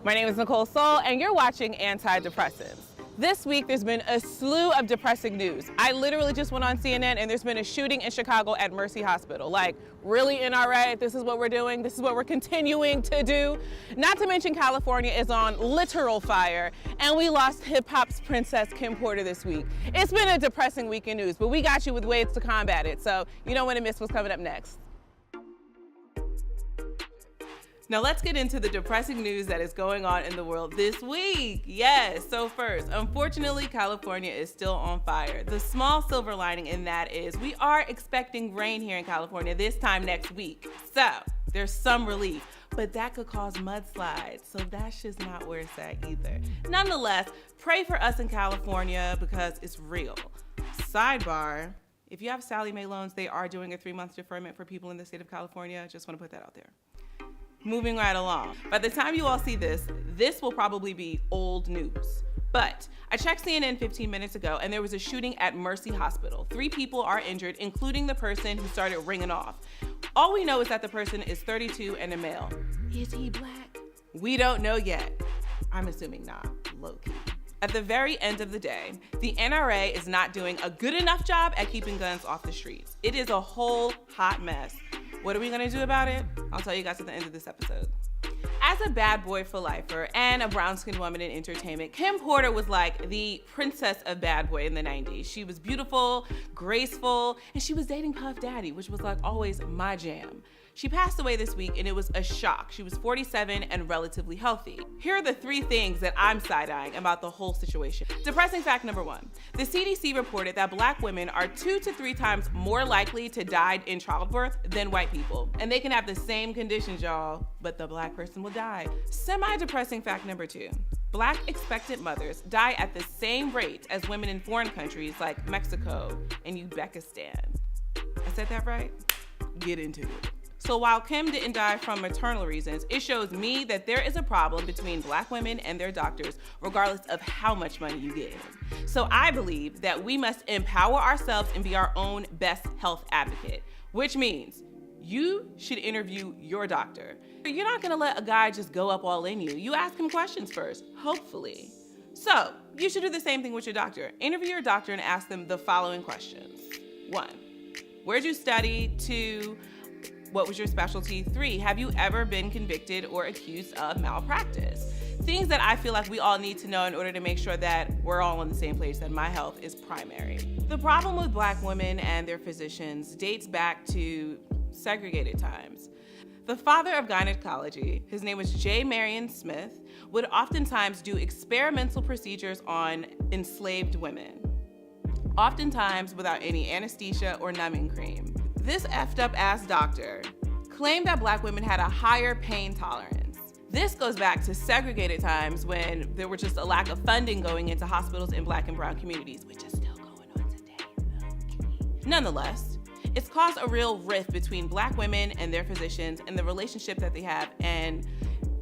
My name is Nicole and you're watching Antidepressants. This week, there's been a slew of depressing news. I literally just went on CNN and there's been a shooting in Chicago at Mercy Hospital. Like, really, NRA, this is what we're doing? This is what we're continuing to do? Not to mention California is on literal fire, and we lost hip-hop's Princess Kim Porter this week. It's been a depressing week in news, but we got you with ways to combat it, so you don't want to miss what's coming up next. Now let's get into the depressing news that is going on in the world this week. Yes, so first, unfortunately, California is still on fire. The small silver lining in that is we are expecting rain here in California this time next week. So there's some relief, but that could cause mudslides. So that's just not where it's at either. Nonetheless, pray for us in California because it's real. Sidebar, if you have Sallie Mae loans, they are doing a 3-month deferment for people in the state of California. Just want to put that out there. Moving right along. By the time you all see this, this will probably be old news. But I checked CNN 15 minutes ago and there was a shooting at Mercy Hospital. 3 people are injured, including the person who started ringing off. All we know is that the person is 32 and a male. Is he black? We don't know yet. I'm assuming not, low-key. At the very end of the day, the NRA is not doing a good enough job at keeping guns off the streets. It is a whole hot mess. What are we gonna do about it? I'll tell you guys at the end of this episode. As a bad boy for lifer and a brown-skinned woman in entertainment, Kim Porter was like the princess of bad boy in the 90s. She was beautiful, graceful, and she was dating Puff Daddy, which was like always my jam. She passed away this week and it was a shock. She was 47 and relatively healthy. Here are the 3 things that I'm side-eyeing about the whole situation. Depressing fact number 1. The CDC reported that black women are 2 to 3 times more likely to die in childbirth than white people. And they can have the same conditions, y'all, but the black person will die. Semi-depressing fact number 2. Black expectant mothers die at the same rate as women in foreign countries like Mexico and Uzbekistan. I said that right? Get into it. So while Kim didn't die from maternal reasons, it shows me that there is a problem between black women and their doctors, regardless of how much money you give. So I believe that we must empower ourselves and be our own best health advocate, which means you should interview your doctor. You're not gonna let a guy just go up all in you. You ask him questions first, hopefully. So you should do the same thing with your doctor. Interview your doctor and ask them the following questions. 1, where'd you study? 2, what was your specialty? 3, have you ever been convicted or accused of malpractice? Things that I feel like we all need to know in order to make sure that we're all on the same page, that my health is primary. The problem with black women and their physicians dates back to segregated times. The father of gynecology, his name was J. Marion Smith, would oftentimes do experimental procedures on enslaved women, oftentimes without any anesthesia or numbing cream. This effed up ass doctor claimed that black women had a higher pain tolerance. This goes back to segregated times when there were just a lack of funding going into hospitals in black and brown communities, which is still going on today. Nonetheless, it's caused a real rift between black women and their physicians and the relationship that they have, and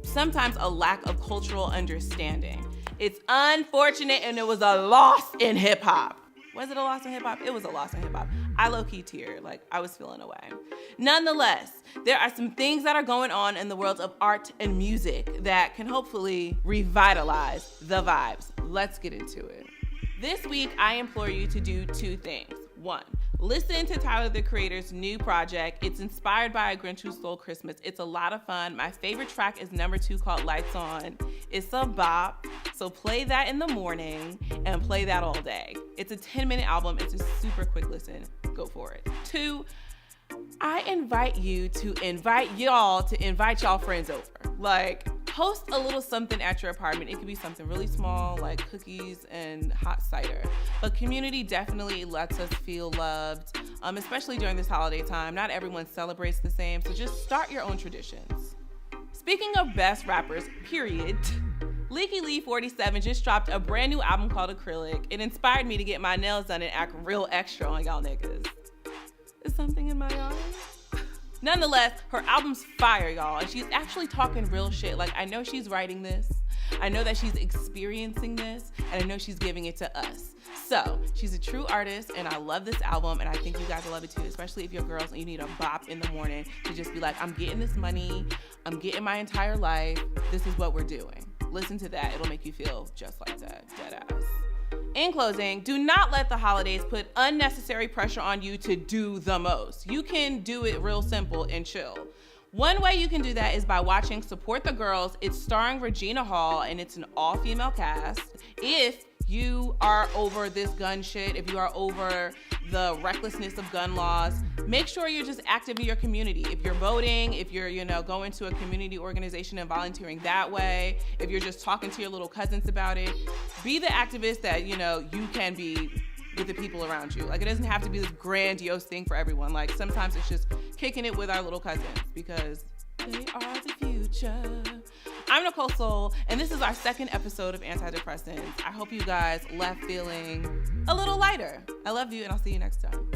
sometimes a lack of cultural understanding. It's unfortunate and it was a loss in hip hop. Was it a loss in hip hop? It was a loss in hip hop. I low-key teared, like I was feeling away. Nonetheless, there are some things that are going on in the world of art and music that can hopefully revitalize the vibes. Let's get into it. This week, I implore you to do 2 things. 1, listen to Tyler, the Creator's new project. It's inspired by A Grinch Who Stole Christmas. It's a lot of fun. My favorite track is number 2 called Lights On. It's a bop, so play that in the morning and play that all day. It's a 10-minute album. It's a super quick listen. Go for it. 2, I invite you to invite y'all friends over. Like, host a little something at your apartment. It could be something really small, like cookies and hot cider. But community definitely lets us feel loved, especially during this holiday time. Not everyone celebrates the same, so just start your own traditions. Speaking of best rappers, period, Leaky Lee 47 just dropped a brand new album called Acrylic. It inspired me to get my nails done and act real extra on y'all niggas. Is something in my eyes? Nonetheless, her album's fire, y'all, and she's actually talking real shit. Like, I know she's writing this, I know that she's experiencing this, and I know she's giving it to us. So, she's a true artist, and I love this album, and I think you guys will love it too, especially if you're girls and you need a bop in the morning to just be like, I'm getting this money, I'm getting my entire life, this is what we're doing. listen to that. It'll make you feel just like that, dead ass. In closing, do not let the holidays put unnecessary pressure on you to do the most. You can do it real simple and chill. One way you can do that is by watching Support the Girls. It's starring Regina Hall, and it's an all-female cast. If you are over this gun shit, if you are over the recklessness of gun laws, make sure you're just active in your community. If you're voting, if you're, going to a community organization and volunteering that way, if you're just talking to your little cousins about it, be the activist that, you can be with the people around you. Like, it doesn't have to be this grandiose thing for everyone. Like, sometimes it's just kicking it with our little cousins because they are the future. I'm Nicole Soul, and this is our second episode of Antidepressants. I hope you guys left feeling a little lighter. I love you, and I'll see you next time.